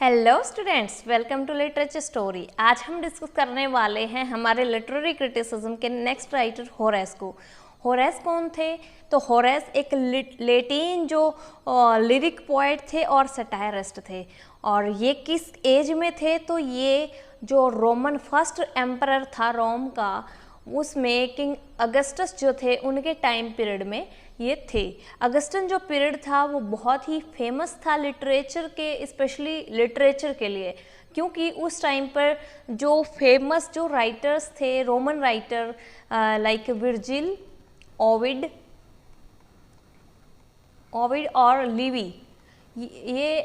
Hello students, welcome to literature story. आज हम discuss करने वाले हैं हमारे लिटरेरी क्रिटिसिज्म के नेक्स्ट राइटर होरेस को। होरेस कौन थे? तो होरेस एक लेटिन जो लिरिक पोएट थे और सटायरिस्ट थे। और ये किस एज में थे? तो ये जो रोमन फर्स्ट एम्परर था रोम का, उसमें किंग अगस्टस जो थे उनके टाइम पीरियड में ये थे। अगस्टन जो पीरियड था वो बहुत ही फेमस था लिटरेचर के, स्पेशली लिटरेचर के लिए, क्योंकि उस टाइम पर जो फेमस जो राइटर्स थे Roman writer like Virgil, Ovid और लिवी, ये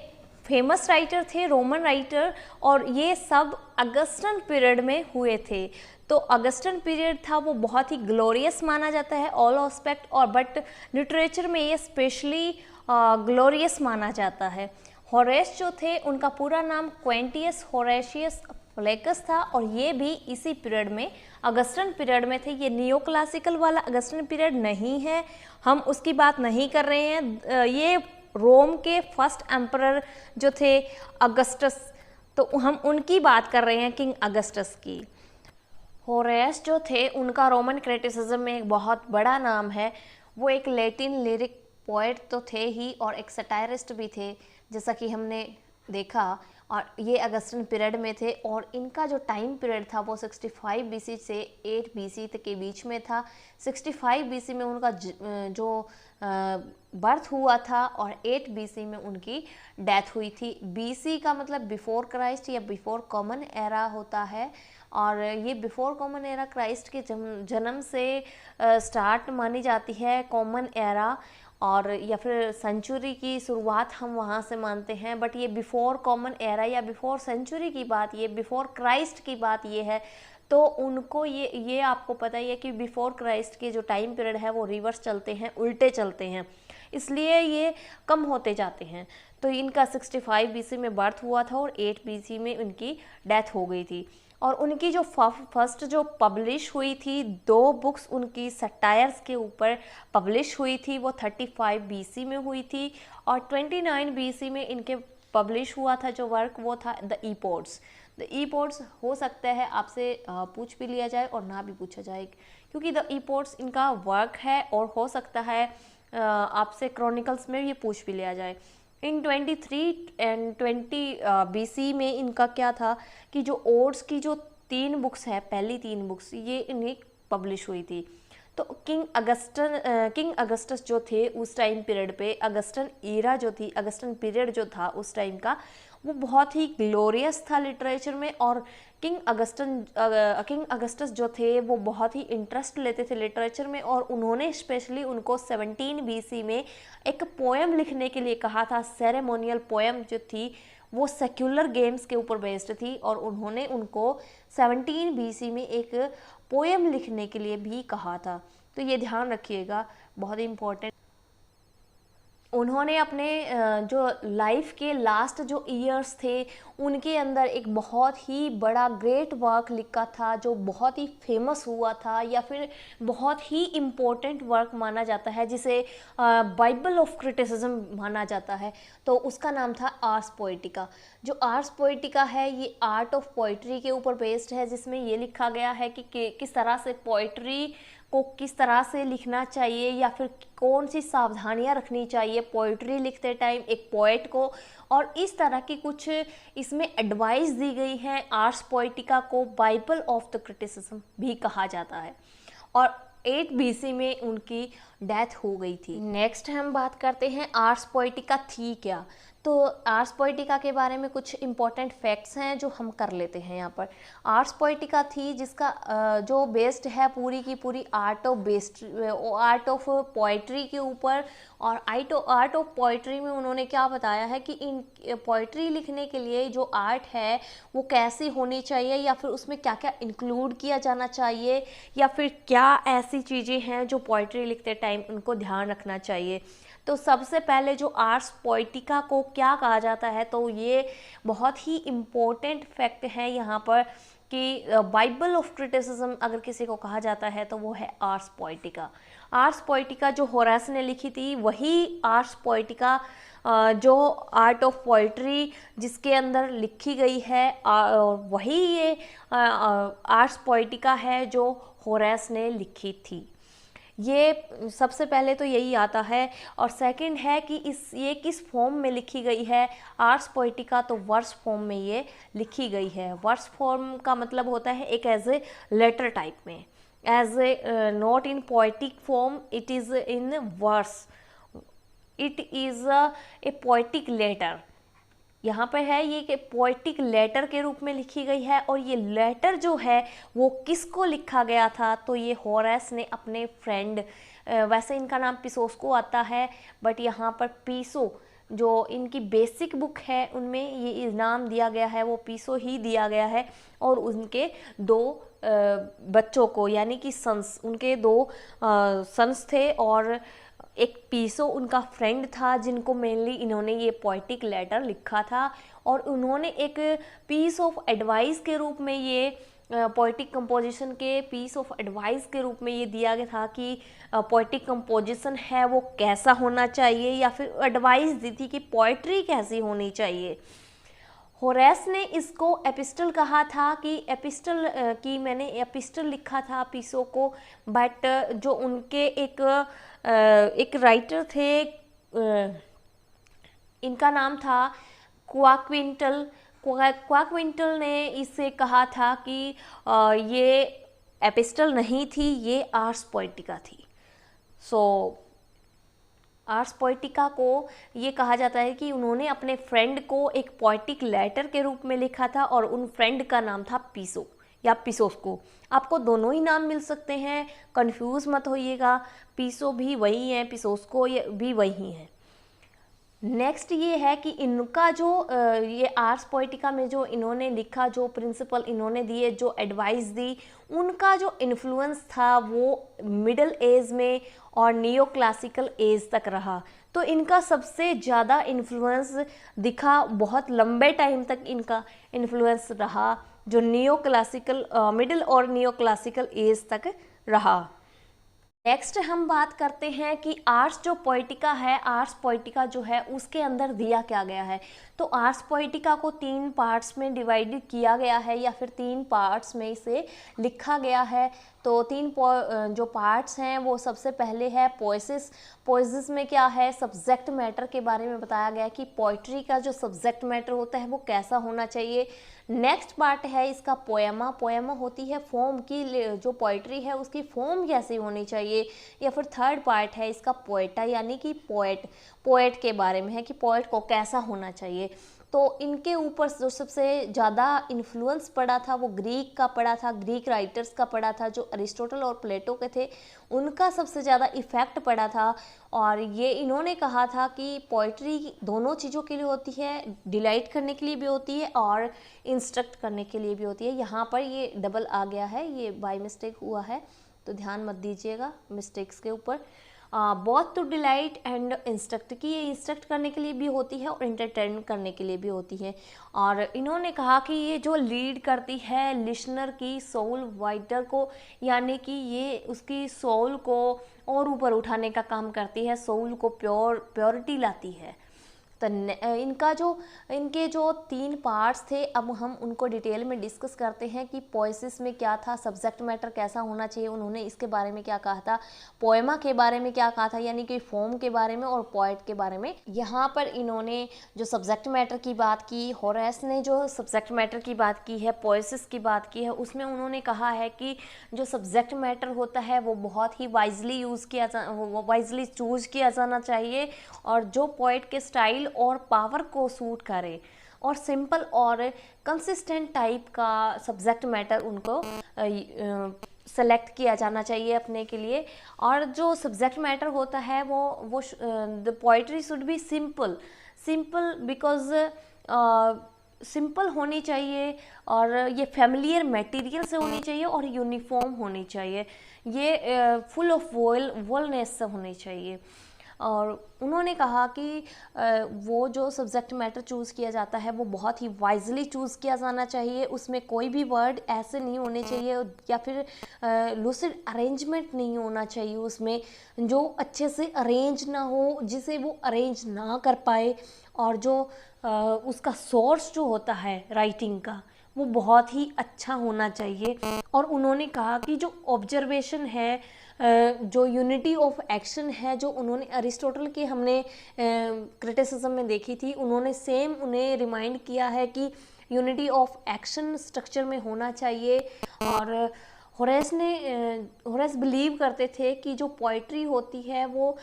फेमस राइटर थे, रोमन राइटर, और ये सब अगस्टन पीरियड में हुए थे। तो अगस्टन पीरियड था वो बहुत ही ग्लोरियस माना जाता है ऑल एस्पेक्ट, और बट लिटरेचर में ये स्पेशली ग्लोरियस माना जाता है। होरेस जो थे उनका पूरा नाम क्वेंटियस होरेशियस फ्लेकस था, और ये भी इसी पीरियड में अगस्टन पीरियड में थे। ये नियो क्लासिकल वाला अगस्टन पीरियड नहीं है, हम उसकी बात नहीं कर रहे हैं। ये रोम के फर्स्ट एम्परर जो थे अगस्टस, तो हम उनकी बात कर रहे हैं, किंग अगस्टस की। होरेस जो थे उनका रोमन क्रिटिसिज्म में एक बहुत बड़ा नाम है। वो एक लैटिन लिरिक पोएट तो थे ही, और एक सटायरिस्ट भी थे, जैसा कि हमने देखा। और ये अगस्टन पीरियड में थे, और इनका जो टाइम पीरियड था वो 65 बीसी से 8 बीसी तक के बीच में था। 65 बीसी में उनका जो बर्थ हुआ था, और 8 बीसी में उनकी डेथ हुई थी। बीसी का मतलब बिफोर क्राइस्ट या बिफोर कॉमन एरा होता है, और ये बिफोर कॉमन एरा क्राइस्ट के जन्म से स्टार्ट मानी जाती है कॉमन एरा, और या फिर सेंचुरी की शुरुआत हम वहाँ से मानते हैं। बट ये बिफोर कॉमन एरा या बिफोर सेंचुरी की बात, ये बिफोर क्राइस्ट की बात ये है। तो उनको ये आपको पता ही है कि बिफोर क्राइस्ट के जो टाइम पीरियड है वो रिवर्स चलते हैं, उल्टे चलते हैं, इसलिए ये कम होते जाते हैं। तो इनका 65 बीसी में बर्थ हुआ था, और 8 बीसी में उनकी डेथ हो गई थी। और उनकी जो फर्स्ट जो पब्लिश हुई थी, 2 बुक्स उनकी सटायर्स के ऊपर पब्लिश हुई थी, वो 35 बीसी में हुई थी। और 29 बीसी में इनके पब्लिश हुआ था जो वर्क, वो था द ईपोड्स। द ईपोड्स हो सकता है आपसे पूछ भी लिया जाए और ना भी पूछा जाए, क्योंकि द ईपोड्स इनका वर्क है, और हो सकता है आपसे क्रॉनिकल्स में ये पूछ भी लिया जाए। इन 23 एंड 20 बीसी में इनका क्या था कि जो ओड्स की जो 3 बुक्स है, पहली 3 बुक्स ये इन्हें पब्लिश हुई थी। तो किंग अगस्टस जो थे उस टाइम पीरियड पे, अगस्टन ईरा जो थी, अगस्टन पीरियड जो था उस टाइम का, वो बहुत ही ग्लोरियस था लिटरेचर में। और किंग अगस्टस जो थे वो बहुत ही इंटरेस्ट लेते थे लिटरेचर में, और उन्होंने स्पेशली उनको 17 बीसी में एक पोएम लिखने के लिए कहा था। सेरेमोनियल पोएम जो थी वो सेक्युलर गेम्स के ऊपर बेस्ड थी, और उन्होंने उनको 17 बीसी में एक पोएम लिखने के लिए भी कहा था। तो ये ध्यान रखिएगा, बहुत ही इम्पोर्टेंट। उन्होंने अपने जो लाइफ के लास्ट जो ईयर्स थे उनके अंदर एक बहुत ही बड़ा ग्रेट वर्क लिखा था, जो बहुत ही फेमस हुआ था, या फिर बहुत ही इम्पोर्टेंट वर्क माना जाता है, जिसे बाइबल ऑफ क्रिटिसिज्म माना जाता है। तो उसका नाम था आर्स पोएटिका। जो आर्स पोएटिका है ये आर्ट ऑफ पोइट्री के ऊपर बेस्ड है, जिसमें ये लिखा गया है कि किस तरह से पोइट्री को किस तरह से लिखना चाहिए, या फिर कौन सी सावधानियां रखनी चाहिए पोइट्री लिखते टाइम एक पोएट को। और इस तरह की कुछ इसमें एडवाइस दी गई है। आर्स पोएटिका को बाइबल ऑफ द क्रिटिसिज्म भी कहा जाता है, और 8 बीसी में उनकी डेथ हो गई थी। नेक्स्ट हम बात करते हैं आर्स पोएटिका थी क्या। तो आर्स पोएटिका के बारे में कुछ इंपॉर्टेंट फैक्ट्स हैं जो हम कर लेते हैं यहाँ पर। आर्स पोएटिका थी जिसका जो बेस्ड है पूरी की पूरी आर्ट ऑफ पोइट्री के ऊपर। और आर्ट ऑफ पोइट्री में उन्होंने क्या बताया है कि इन पोइट्री लिखने के लिए जो आर्ट है वो कैसी होनी चाहिए, या फिर उसमें क्या क्या इंक्लूड किया जाना चाहिए, या फिर क्या ऐसी चीज़ें हैं जो पोइट्री लिखते टाइम उनको ध्यान रखना चाहिए। तो सबसे पहले जो आर्स पोएटिका को क्या कहा जाता है, तो ये बहुत ही इम्पोर्टेंट फैक्ट है यहाँ पर कि बाइबल ऑफ क्रिटिसिज्म अगर किसी को कहा जाता है तो वो है आर्स पोएटिका। आर्स पोएटिका जो होरेस ने लिखी थी वही आर्स पोएटिका जो आर्ट ऑफ पोइट्री जिसके अंदर लिखी गई है, वही ये आर्स पोएटिका है जो होरेस ने लिखी थी। ये सबसे पहले तो यही आता है। और सेकंड है कि ये किस फॉर्म में लिखी गई है। आर्स पोएटिका तो वर्स फॉर्म में ये लिखी गई है। वर्स फॉर्म का मतलब होता है एक एज ए लेटर टाइप में, as a not in poetic form, it is in verse, it is a poetic letter. यहाँ पर है ये कि पोएटिक लेटर के रूप में लिखी गई है। और ये लेटर जो है वो किसको लिखा गया था, तो ये होरेस ने अपने फ्रेंड, वैसे इनका नाम पिसोस्को आता है, बट यहाँ पर पीसो जो इनकी बेसिक बुक है उनमें ये नाम दिया गया है, वो पीसो ही दिया गया है। और उनके दो बच्चों को, यानी कि सन्स, उनके दो सन्स थे और एक पीसो उनका फ्रेंड था, जिनको मेनली इन्होंने ये पोएटिक लेटर लिखा था। और उन्होंने एक पीस ऑफ एडवाइस के रूप में ये पोएटिक कंपोजिशन के पीस ऑफ एडवाइस के रूप में ये दिया गया था कि पोएटिक कंपोजिशन है वो कैसा होना चाहिए, या फिर एडवाइस दी थी कि पोएट्री कैसी होनी चाहिए। होरेस ने इसको एपिस्टल कहा था कि एपिस्टल की मैंने एपिस्टल लिखा था पीसो को, बट जो उनके एक राइटर थे, इनका नाम था क्वाक्विंटल। क्वाक्विंटल ने इससे कहा था कि ये एपिस्टल नहीं थी, ये आर्स पोएटिका थी। सो आर्स पोएटिका को ये कहा जाता है कि उन्होंने अपने फ्रेंड को एक पोएटिक लेटर के रूप में लिखा था और उन फ्रेंड का नाम था पीसो या पिसोस्को। आपको दोनों ही नाम मिल सकते हैं, कंफ्यूज मत होइएगा, पीसो भी वही है, पिसोस्को भी वही है। नेक्स्ट ये है कि इनका जो ये आर्स पोएटिका में जो इन्होंने लिखा, जो प्रिंसिपल इन्होंने दिए, जो एडवाइस दी, उनका जो इन्फ्लुएंस था वो मिडिल एज में और नियो क्लासिकल एज तक रहा। तो इनका सबसे ज़्यादा इन्फ्लुएंस दिखा, बहुत लंबे टाइम तक इनका इन्फ्लुएंस रहा, जो नियो क्लासिकल मिडिल और नियो क्लासिकल एज तक रहा। नेक्स्ट हम बात करते हैं कि आर्स जो पोएटिका है, आर्स पोएटिका जो है उसके अंदर दिया क्या गया है। तो आर्स पोएटिका को 3 पार्ट्स में डिवाइड किया गया है, या फिर 3 पार्ट्स में इसे लिखा गया है। तो 3 जो पार्ट्स हैं वो सबसे पहले है पोएसिस। पोएसिस में क्या है, सब्जेक्ट मैटर के बारे में बताया गया कि पोइट्री का जो सब्जेक्ट मैटर होता है वो कैसा होना चाहिए। नेक्स्ट पार्ट है इसका पोएमा। पोएमा होती है फॉर्म की, जो पोइट्री है उसकी फॉर्म कैसी होनी चाहिए। या फिर थर्ड पार्ट है इसका पोएटा, यानी कि पोएट के बारे में है कि पोएट को कैसा होना चाहिए। तो इनके ऊपर जो सबसे ज़्यादा इन्फ्लुएंस पड़ा था वो ग्रीक का पड़ा था, ग्रीक राइटर्स का पड़ा था, जो अरिस्टोटल और प्लेटो के थे, उनका सबसे ज़्यादा इफ़ेक्ट पड़ा था। और ये इन्होंने कहा था कि पोइट्री दोनों चीज़ों के लिए होती है, डिलाइट करने के लिए भी होती है और इंस्ट्रक्ट करने के लिए भी होती है। यहाँ पर ये डबल आ गया है, ये बाय मिस्टेक हुआ है, तो ध्यान मत दीजिएगा मिस्टेक्स के ऊपर। Both to delight and instruct, की ये इंस्ट्रक्ट करने के लिए भी होती है और एंटरटेन करने के लिए भी होती है। और इन्होंने कहा कि ये जो लीड करती है लिसनर की सोल वाइटर को, यानी कि ये उसकी सोल को और ऊपर उठाने का काम करती है, सोल को प्योरिटी लाती है। तो इनके जो 3 पार्ट्स थे, अब हम उनको डिटेल में डिस्कस करते हैं कि पोएसिस में क्या था, सब्जेक्ट मैटर कैसा होना चाहिए, उन्होंने इसके बारे में क्या कहा था, पोएमा के बारे में क्या कहा था, यानी कि फॉर्म के बारे में, और पोएट के बारे में। यहाँ पर इन्होंने जो सब्जेक्ट मैटर की बात की, होरेस ने जो सब्जेक्ट मैटर की बात की है, पोएसिस की बात की है, उसमें उन्होंने कहा है कि जो सब्जेक्ट मैटर होता है वो बहुत ही वाइजली वाइजली चूज़ किया जाना चाहिए, और जो पोएट के स्टाइल और पावर को सूट करे, और सिंपल और कंसिस्टेंट टाइप का सब्जेक्ट मैटर उनको सेलेक्ट किया जाना चाहिए अपने के लिए। और जो सब्जेक्ट मैटर होता है वो the poetry should be simple because simple होनी चाहिए, और ये फैमिलियर मटेरियल से होनी चाहिए, और यूनिफॉर्म होनी चाहिए, ये फुल ऑफ वोलनेस से होनी चाहिए। और उन्होंने कहा कि वो जो सब्जेक्ट मैटर चूज़ किया जाता है वो बहुत ही वाइजली चूज़ किया जाना चाहिए, उसमें कोई भी वर्ड ऐसे नहीं होने चाहिए या फिर लूसिड अरेंजमेंट नहीं होना चाहिए उसमें जो अच्छे से अरेंज ना हो, जिसे वो अरेंज ना कर पाए, और जो उसका सोर्स जो होता है राइटिंग का वो बहुत ही अच्छा होना चाहिए। और उन्होंने कहा कि जो ऑब्जर्वेशन है, जो यूनिटी ऑफ एक्शन है, जो उन्होंने अरिस्टोटल के हमने क्रिटिसिज्म में देखी थी, उन्होंने सेम उन्हें रिमाइंड किया है कि यूनिटी ऑफ एक्शन स्ट्रक्चर में होना चाहिए। और होरेस बिलीव करते थे कि जो पोइट्री होती है वो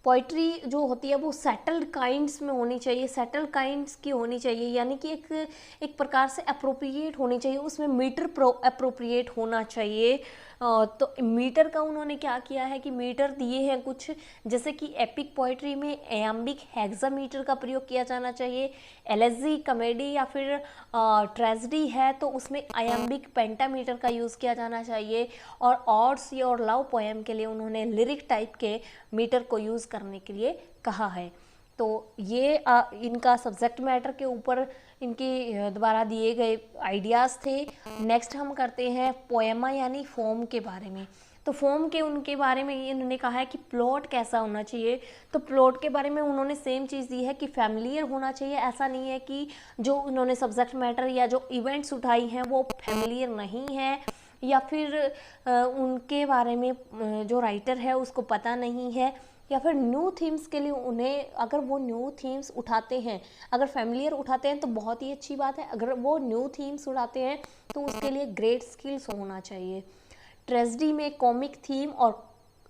पोइट्री जो होती है वो सेटल्ड काइंड्स में होनी चाहिए, सेटल्ड काइंड्स की होनी चाहिए, यानी कि एक प्रकार से अप्रोप्रिएट होनी चाहिए, उसमें मीटर अप्रोप्रिएट होना चाहिए। तो मीटर का उन्होंने क्या किया है कि मीटर दिए हैं कुछ, जैसे कि एपिक पोइट्री में एम्बिक हेक्सामीटर का प्रयोग किया जाना चाहिए, एलेजी कॉमेडी या फिर ट्रेजेडी है तो उसमें आयम्बिक पेंटामीटर का यूज़ किया जाना चाहिए। और ऑड्स और लव पोएम के लिए उन्होंने लिरिक टाइप के मीटर को यूज़ करने के लिए कहा है। तो ये इनका सब्जेक्ट मैटर के ऊपर इनके द्वारा दिए गए आइडियाज़ थे। नेक्स्ट हम करते हैं पोएमा यानी फॉर्म के बारे में। तो फॉर्म के उनके बारे में इन्होंने कहा है कि प्लॉट कैसा होना चाहिए। तो प्लॉट के बारे में उन्होंने सेम चीज़ दी है कि फैमिलियर होना चाहिए। ऐसा नहीं है कि जो उन्होंने सब्जेक्ट मैटर या जो इवेंट्स उठाई हैं वो फैमिलियर नहीं है, या फिर उनके बारे में जो राइटर है उसको पता नहीं है, या फिर न्यू थीम्स के लिए उन्हें, अगर वो न्यू थीम्स उठाते हैं, अगर फैमिलियर उठाते हैं तो बहुत ही अच्छी बात है, अगर वो न्यू थीम्स उठाते हैं तो उसके लिए ग्रेट स्किल्स होना चाहिए। ट्रेजेडी में कॉमिक थीम और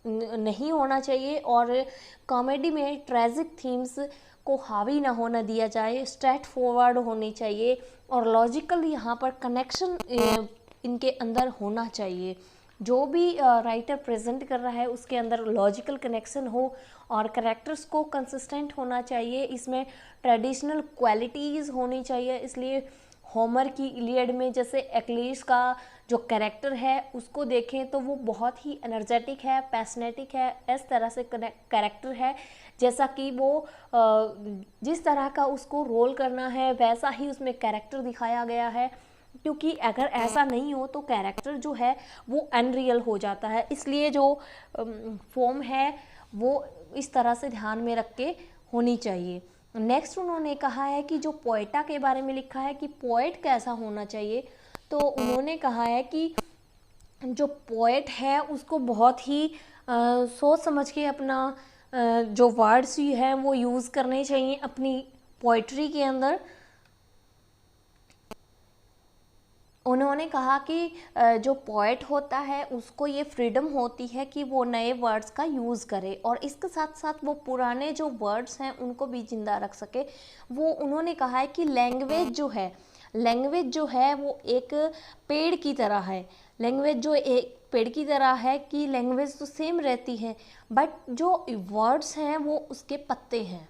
नहीं होना चाहिए, और कॉमेडी में ट्रेजिक थीम्स को हावी ना होना दिया जाए, स्ट्रेट फॉरवर्ड होनी चाहिए, और लॉजिकल यहाँ पर कनेक्शन इनके अंदर होना चाहिए। जो भी राइटर प्रेजेंट कर रहा है उसके अंदर लॉजिकल कनेक्शन हो, और कैरेक्टर्स को कंसिस्टेंट होना चाहिए, इसमें ट्रेडिशनल क्वालिटीज़ होनी चाहिए। इसलिए होमर की इलियड में जैसे एक्लीस का जो कैरेक्टर है उसको देखें तो वो बहुत ही एनर्जेटिक है, पैशनेटिक है, इस तरह से कैरेक्टर है, जैसा कि वो जिस तरह का उसको रोल करना है वैसा ही उसमें कैरेक्टर दिखाया गया है। क्योंकि अगर ऐसा नहीं हो तो कैरेक्टर जो है वो अनरियल हो जाता है। इसलिए जो फॉर्म है वो इस तरह से ध्यान में रख के होनी चाहिए। नेक्स्ट उन्होंने कहा है कि जो पोएटा के बारे में लिखा है कि पोएट कैसा होना चाहिए। तो उन्होंने कहा है कि जो पोएट है उसको बहुत ही सोच समझ के अपना जो वर्ड्स है वो यूज़ करने चाहिए अपनी पोइट्री के अंदर। उन्होंने कहा कि जो पोएट होता है उसको ये फ्रीडम होती है कि वो नए वर्ड्स का यूज़ करे, और इसके साथ साथ वो पुराने जो वर्ड्स हैं उनको भी जिंदा रख सके। वो उन्होंने कहा है कि लैंग्वेज जो है वो एक पेड़ की तरह है। लैंग्वेज जो एक पेड़ की तरह है कि लैंग्वेज तो सेम रहती है, बट जो वर्ड्स हैं वो उसके पत्ते हैं,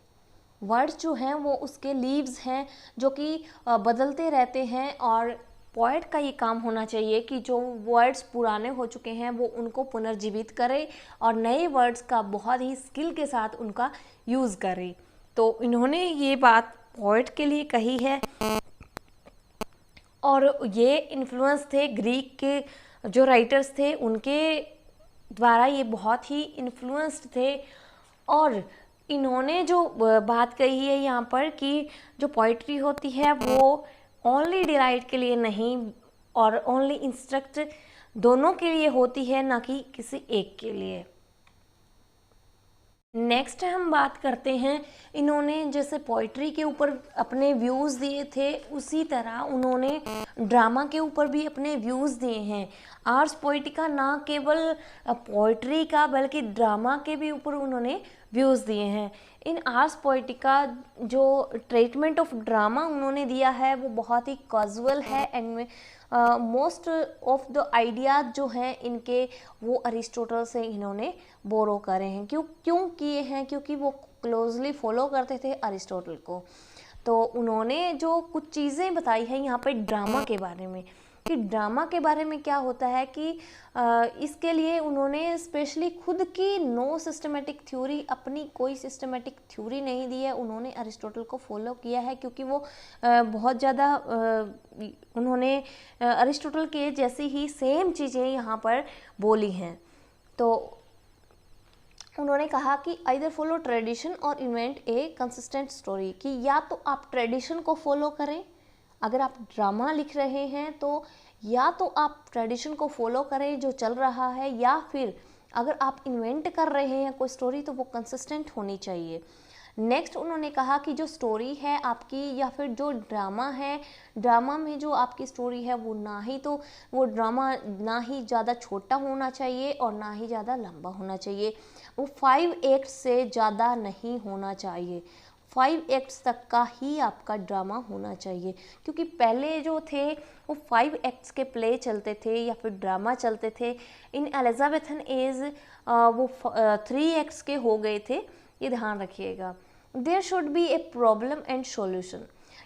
वर्ड्स जो हैं वो उसके लीव्स हैं जो कि बदलते रहते हैं। और पोएट का ये काम होना चाहिए कि जो वर्ड्स पुराने हो चुके हैं वो उनको पुनर्जीवित करे और नए वर्ड्स का बहुत ही स्किल के साथ उनका यूज़ करे। तो इन्होंने ये बात पोएट के लिए कही है, और ये इन्फ्लुएंस थे ग्रीक के जो राइटर्स थे उनके द्वारा, ये बहुत ही इन्फ्लुएंस्ड थे। और इन्होंने जो बात कही है यहाँ पर कि जो पोइट्री होती है वो ओनली डिलाइट के लिए नहीं और ओनली इंस्ट्रक्ट दोनों के लिए होती है, ना कि किसी एक के लिए। नेक्स्ट हम बात करते हैं, इन्होंने जैसे पोइट्री के ऊपर अपने व्यूज़ दिए थे उसी तरह उन्होंने ड्रामा के ऊपर भी अपने व्यूज़ दिए हैं। आर्स पोइटिका ना केवल पोइट्री का बल्कि ड्रामा के भी ऊपर उन्होंने व्यूज़ दिए हैं। इन आर्स पोइटिका जो ट्रीटमेंट ऑफ ड्रामा उन्होंने दिया है वो बहुत ही कैजुअल है, and most of the ideas जो हैं इनके वो अरिस्टोटल से इन्होंने बोरो करे हैं। क्यों किए हैं? क्योंकि वो क्लोजली फॉलो करते थे अरिस्टोटल को। तो उन्होंने जो कुछ चीज़ें बताई हैं यहाँ पे ड्रामा के बारे में, कि ड्रामा के बारे में क्या होता है कि इसके लिए उन्होंने स्पेशली खुद की नो सिस्टमेटिक थ्योरी, अपनी कोई सिस्टमेटिक थ्योरी नहीं दी है, उन्होंने अरिस्टोटल को फॉलो किया है, क्योंकि वो बहुत ज़्यादा उन्होंने अरिस्टोटल के जैसी ही सेम चीज़ें यहाँ पर बोली हैं। तो उन्होंने कहा कि आइदर फॉलो ट्रेडिशन और इन्वेंट ए कंसिस्टेंट स्टोरी, कि या तो आप ट्रेडिशन को फॉलो करें, अगर आप ड्रामा लिख रहे हैं तो या तो आप ट्रेडिशन को फॉलो करें जो चल रहा है, या फिर अगर आप इन्वेंट कर रहे हैं कोई स्टोरी तो वो कंसिस्टेंट होनी चाहिए। नेक्स्ट उन्होंने कहा कि जो स्टोरी है आपकी या फिर जो ड्रामा है, ड्रामा में जो आपकी स्टोरी है वो वो ड्रामा ना ही ज़्यादा छोटा होना चाहिए और ना ही ज़्यादा लंबा होना चाहिए। वो 5 एक्ट से ज़्यादा नहीं होना चाहिए, 5 एक्ट्स तक का ही आपका ड्रामा होना चाहिए, क्योंकि पहले जो थे वो 5 एक्ट्स के प्ले चलते थे या फिर ड्रामा चलते थे। इन एलिजाबेथन एज वो 3 एक्ट्स के हो गए थे, ये ध्यान रखिएगा। There should be a problem and solution,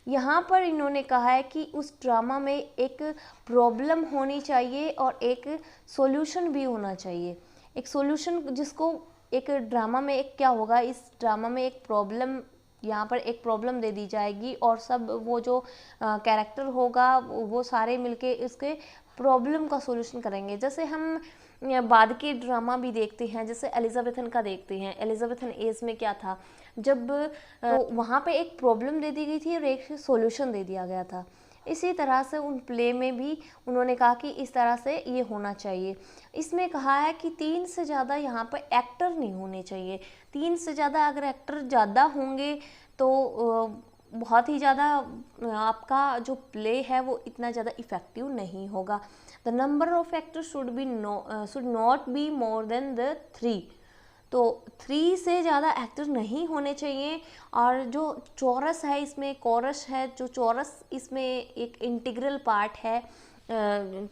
यहाँ पर इन्होंने कहा है कि उस ड्रामा में एक प्रॉब्लम होनी चाहिए और एक सॉल्यूशन भी होना चाहिए। एक सॉल्यूशन जिसको एक ड्रामा में एक क्या होगा, इस ड्रामा में एक प्रॉब्लम, यहाँ पर एक प्रॉब्लम दे दी जाएगी और सब वो जो कैरेक्टर होगा वो सारे मिलके इसके प्रॉब्लम का सॉल्यूशन करेंगे। जैसे हम बाद के ड्रामा भी देखते हैं, जैसे एलिजाबेथन का देखते हैं। एलिजाबेथन एज में क्या था, जब तो वहाँ पे एक प्रॉब्लम दे दी गई थी और एक सॉल्यूशन दे दिया गया था। इसी तरह से उन प्ले में भी उन्होंने कहा कि इस तरह से ये होना चाहिए। इसमें कहा है कि 3 से ज़्यादा यहाँ पर एक्टर नहीं होने चाहिए। 3 से ज़्यादा अगर एक्टर ज़्यादा होंगे तो बहुत ही ज़्यादा आपका जो प्ले है वो इतना ज़्यादा इफ़ेक्टिव नहीं होगा। The number of actors should not be more than the 3, तो 3 से ज़्यादा एक्टर नहीं होने चाहिए। और जो चौरस है, इसमें कोरस है, जो चौरस इसमें एक इंटीग्रल पार्ट है।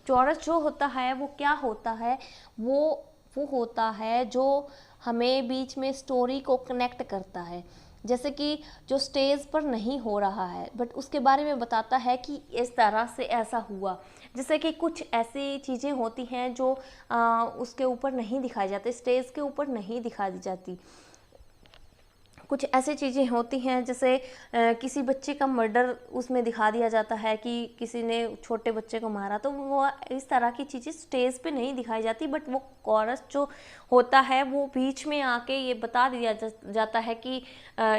चौरस जो होता है वो क्या होता है, वो होता है जो हमें बीच में स्टोरी को कनेक्ट करता है। जैसे कि जो स्टेज पर नहीं हो रहा है बट उसके बारे में बताता है कि इस तरह से ऐसा हुआ। जैसे कि कुछ ऐसी चीज़ें होती हैं जो उसके ऊपर नहीं दिखाई जाती, स्टेज के ऊपर नहीं दिखाई जाती। कुछ ऐसी चीज़ें होती हैं जैसे किसी बच्चे का मर्डर उसमें दिखा दिया जाता है कि किसी ने छोटे बच्चे को मारा, तो वो इस तरह की चीज़ें स्टेज पे नहीं दिखाई जाती, बट वो कोरस जो होता है वो बीच में आके ये बता दिया जाता है कि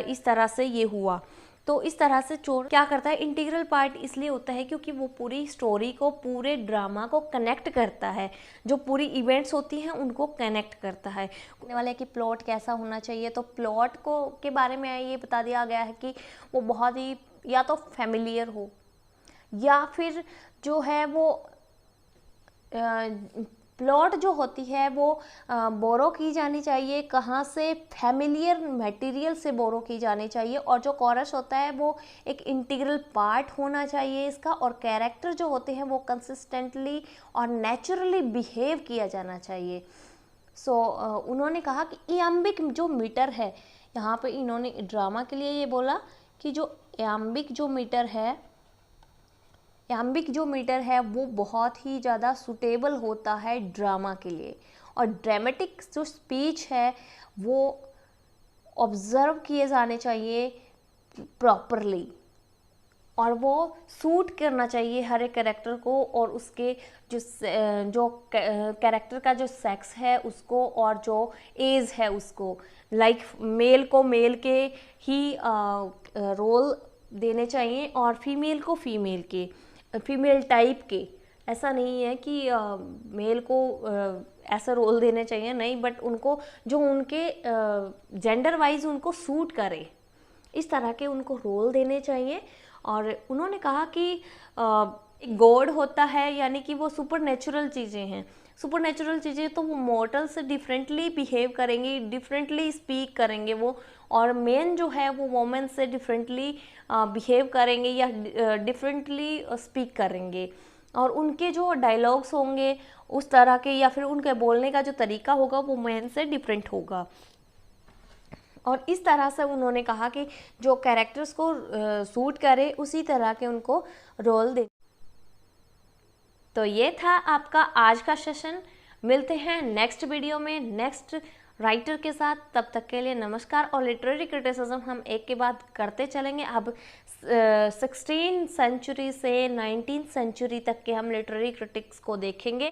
इस तरह से ये हुआ। तो इस तरह से चोर क्या करता है, इंटीग्रल पार्ट इसलिए होता है क्योंकि वो पूरी स्टोरी को, पूरे ड्रामा को कनेक्ट करता है, जो पूरी इवेंट्स होती हैं उनको कनेक्ट करता है। कहने वाले कि प्लॉट कैसा होना चाहिए, तो प्लॉट को के बारे में ये बता दिया गया है कि वो बहुत ही या तो फैमिलियर हो या फिर जो है वो प्लॉट जो होती है वो बोरो की जानी चाहिए। कहाँ से, फैमिलियर मटेरियल से बोरो की जानी चाहिए। और जो कोरस होता है वो एक इंटीग्रल पार्ट होना चाहिए इसका। और कैरेक्टर जो होते हैं वो कंसिस्टेंटली और नेचुरली बिहेव किया जाना चाहिए। उन्होंने कहा कि इयाम्बिक जो मीटर है, यहाँ पे इन्होंने ड्रामा के लिए ये बोला कि जो इयाम्बिक जो मीटर है वो बहुत ही ज़्यादा सूटेबल होता है ड्रामा के लिए। और ड्रामेटिक जो स्पीच है वो ऑब्ज़र्व किए जाने चाहिए प्रॉपरली, और वो सूट करना चाहिए हर एक कैरेक्टर को और उसके जो कैरेक्टर का जो सेक्स है उसको और जो एज है उसको। लाइक मेल को मेल के ही रोल देने चाहिए और फीमेल को फीमेल टाइप के। ऐसा नहीं है कि मेल को ऐसा रोल देने चाहिए, नहीं, बट उनको जो उनके जेंडर वाइज उनको सूट करे, इस तरह के उनको रोल देने चाहिए। और उन्होंने कहा कि गॉड होता है, यानी कि वो सुपर नेचुरल चीज़ें हैं। सुपर नेचुरल चीज़ें तो वो मॉर्टल से डिफरेंटली बिहेव करेंगी, डिफरेंटली स्पीक करेंगे वो। और मेन जो है वो वोमेन से डिफरेंटली बिहेव करेंगे या डिफरेंटली स्पीक करेंगे। और उनके जो डायलॉग्स होंगे उस तरह के, या फिर उनके बोलने का जो तरीका होगा वो मेन से डिफरेंट होगा। और इस तरह से उन्होंने कहा कि जो कैरेक्टर्स को सूट करे उसी तरह के उनको रोल दे। तो ये था आपका आज का सेशन। मिलते हैं नेक्स्ट वीडियो में नेक्स्ट राइटर के साथ। तब तक के लिए नमस्कार। और लिटरेरी क्रिटिसिज्म हम एक के बाद करते चलेंगे। अब 16th सेंचुरी से 19th सेंचुरी तक के हम लिटरेरी क्रिटिक्स को देखेंगे।